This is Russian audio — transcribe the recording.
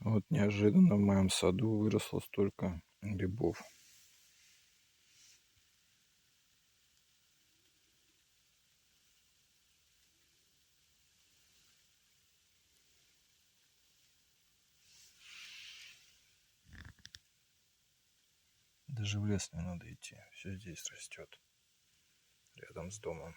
Вот неожиданно в моем саду выросло столько грибов. Даже в лес не надо идти, все здесь растет, рядом с домом.